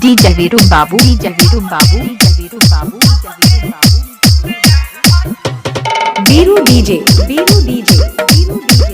DJ Veeru Babu, DJ Veeru Babu, DJ Veeru Babu, DJ Veeru Babu. Veeru DJ, Veeru DJ, Veeru DJ.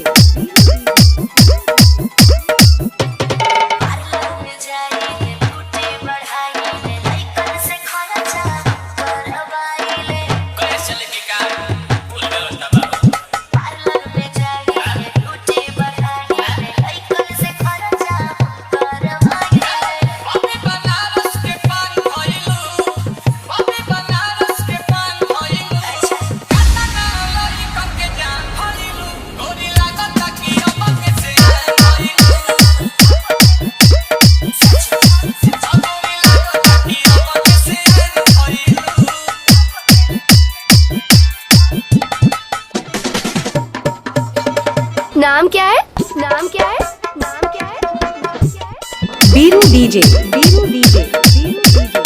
नाम क्या है? नाम क्या है? नाम क्या है? नाम क्या है? Veeru DJ, Veeru DJ, Veeru DJ.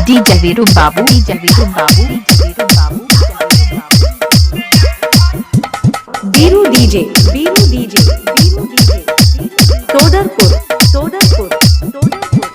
DJ Veeru Babu, DJ Veeru Babu, DJ Veeru Babu, Veeru DJ, Veeru DJ, Veeru DJ. Todarpur, Todarpur, Todarpur.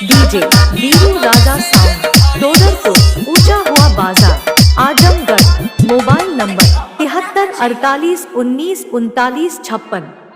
DJ Veeru Raja sound, Todarpur, ऊंचा हुआ बाजार, आजमगढ़। Mobile number 73 48 19 39 56।